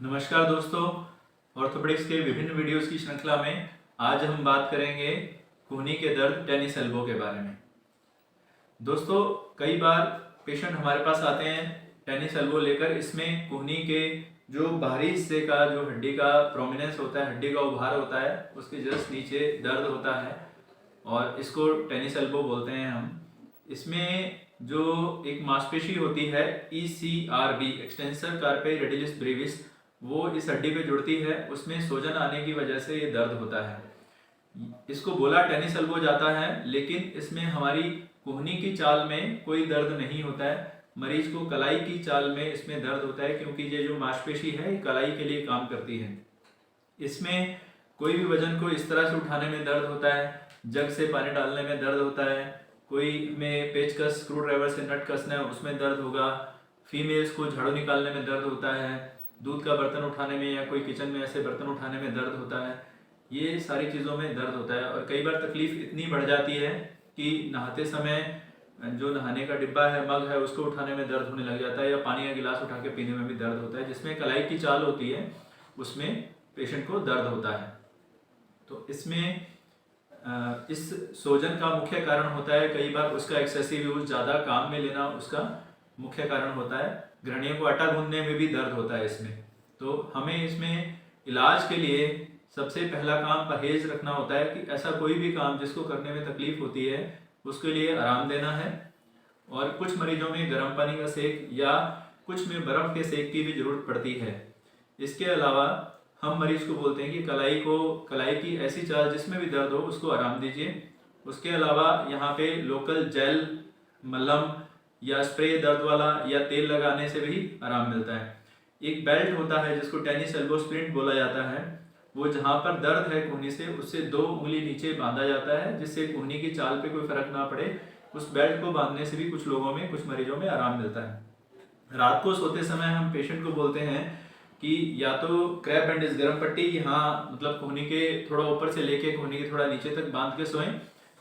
नमस्कार दोस्तों, ऑर्थोपेडिक्स के विभिन्न वीडियोस की श्रृंखला में आज हम बात करेंगे कूहनी के दर्द टेनिस एल्बो के बारे में। दोस्तों, कई बार पेशेंट हमारे पास आते हैं टेनिस एल्बो लेकर। इसमें कूहनी के जो बाहरी हिस्से का जो हड्डी का प्रोमिनेंस होता है, हड्डी का उभार होता है, उसके जस्ट नीचे दर्द होता है और इसको टेनिस एल्बो बोलते हैं हम। इसमें जो एक मांसपेशी होती है ECRB, extensor carpe radialis Brevis, वो इस हड्डी पे जुड़ती है। उसमें सूजन आने की वजह से ये दर्द होता है। इसको बोला टेनिस एल्बो जाता है, लेकिन इसमें हमारी कूहनी की चाल में कोई दर्द नहीं होता है। मरीज को कलाई की चाल में इसमें दर्द होता है, क्योंकि ये जो मांसपेशी है ये कलाई के लिए काम करती है। इसमें कोई भी वजन को इस तरह से उठाने में दर्द होता है, जग से पानी डालने में दर्द होता है, कोई में पेचकस स्क्रू ड्राइवर से नट कसना है उसमें दर्द होगा, फीमेल्स को झाड़ू निकालने में दर्द होता है, दूध का बर्तन उठाने में या कोई किचन में ऐसे बर्तन उठाने में दर्द होता है। ये सारी चीज़ों में दर्द होता है। और कई बार तकलीफ इतनी बढ़ जाती है कि नहाते समय जो नहाने का डिब्बा है, मग है, उसको उठाने में दर्द होने लग जाता है, या पानी का गिलास उठा के पीने में भी दर्द होता है। जिसमें कलाई की चाल होती है उसमें पेशेंट को दर्द होता है। तो इसमें इस सूजन का मुख्य कारण होता है, कई बार उसका एक्सेसिव यूज, ज़्यादा काम में लेना उसका मुख्य कारण होता है। गृहिणियों को आटा गूंदने में भी दर्द होता है इसमें। तो हमें इसमें इलाज के लिए सबसे पहला काम परहेज रखना होता है कि ऐसा कोई भी काम जिसको करने में तकलीफ होती है उसके लिए आराम देना है। और कुछ मरीजों में गर्म पानी का सेक या कुछ में बर्फ़ के सेक की भी ज़रूरत पड़ती है। इसके अलावा हम मरीज को बोलते हैं कि कलाई की ऐसी चाल जिसमें भी दर्द हो उसको आराम दीजिए। उसके अलावा यहाँ पे लोकल जेल, मलहम या स्प्रे दर्द वाला या तेल लगाने से भी आराम मिलता है। एक बेल्ट होता है जिसको टेनिस एल्बो स्प्लिंट बोला जाता है। वो जहाँ पर दर्द है कूहनी से, उससे 2 उंगली नीचे बांधा जाता है, जिससे कूहनी की चाल पे कोई फर्क ना पड़े। उस बेल्ट को बांधने से भी कुछ लोगों में, कुछ मरीजों में आराम मिलता है। रात को सोते समय हम पेशेंट को बोलते हैं कि या तो क्रैप बैंडेज, गर्म पट्टी यहाँ मतलब कूहनी के थोड़ा ऊपर से लेके कूहनी के थोड़ा नीचे तक बांध के सोएं,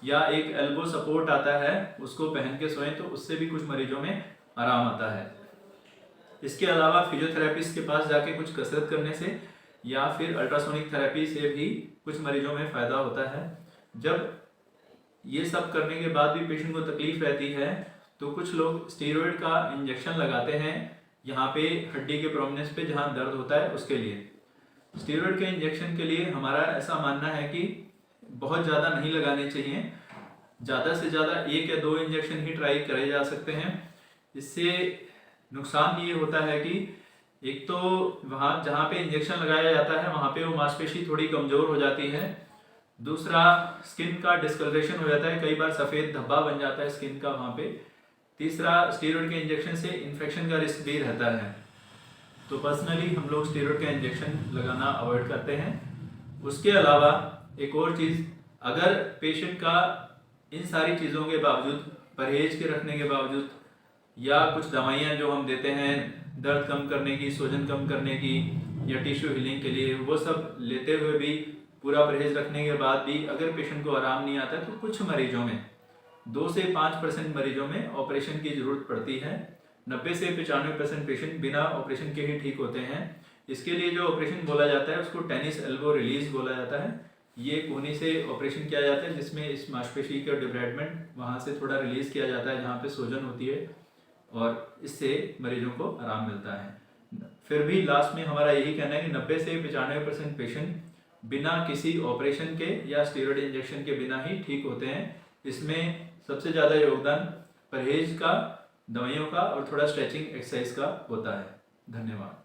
या एक एल्बो सपोर्ट आता है उसको पहन के सोएं, तो उससे भी कुछ मरीजों में आराम आता है। इसके अलावा फिजियोथेरेपिस्ट के पास जाके कुछ कसरत करने से या फिर अल्ट्रासोनिक थेरेपी से भी कुछ मरीजों में फ़ायदा होता है। जब ये सब करने के बाद भी पेशेंट को तकलीफ रहती है तो कुछ लोग स्टेरॉयड का इंजेक्शन लगाते हैं यहाँ पे हड्डी के प्रोमिनेंस पे जहाँ दर्द होता है उसके लिए। स्टेरॉयड के इंजेक्शन के लिए हमारा ऐसा मानना है कि बहुत ज़्यादा नहीं लगाने चाहिए। ज़्यादा से ज़्यादा 1 या 2 इंजेक्शन ही ट्राई करे जा सकते हैं। इससे नुकसान ये होता है कि एक तो वहाँ जहाँ पे इंजेक्शन लगाया जाता है वहाँ पे वो मांसपेशी थोड़ी कमज़ोर हो जाती है। दूसरा, स्किन का डिस्कलरेशन हो जाता है, कई बार सफ़ेद धब्बा बन जाता है स्किन का वहाँ पे। तीसरा, स्टेरॉयड के इंजेक्शन से इन्फेक्शन का रिस्क भी रहता है। तो पर्सनली हम लोग स्टेरॉयड का इंजेक्शन लगाना अवॉइड करते हैं। उसके अलावा एक और चीज़, अगर पेशेंट का इन सारी चीज़ों के बावजूद, परहेज के रखने के बावजूद, या कुछ दवाइयाँ जो हम देते हैं दर्द कम करने की, सूजन कम करने की या टिश्यू हीलिंग के लिए, वो सब लेते हुए भी, पूरा परहेज रखने के बाद भी अगर पेशेंट को आराम नहीं आता है तो कुछ मरीजों में, 2 से 5% मरीजों में ऑपरेशन की ज़रूरत पड़ती है। 90 से 95% पेशेंट बिना ऑपरेशन के ही ठीक होते हैं। इसके लिए जो ऑपरेशन बोला जाता है उसको टेनिस एल्बो रिलीज बोला जाता है। ये कूहनी से ऑपरेशन किया जाता है जिसमें इस मांसपेशी का डिब्राइडमेंट वहाँ से थोड़ा रिलीज किया जाता है जहाँ पे सूजन होती है, और इससे मरीजों को आराम मिलता है। फिर भी लास्ट में हमारा यही कहना है कि 90 से 95% पेशेंट बिना किसी ऑपरेशन के या स्टेरॉयड इंजेक्शन के बिना ही ठीक होते हैं। इसमें सबसे ज़्यादा योगदान परहेज का, दवाइयों का और थोड़ा स्ट्रेचिंग एक्सरसाइज का होता है। धन्यवाद।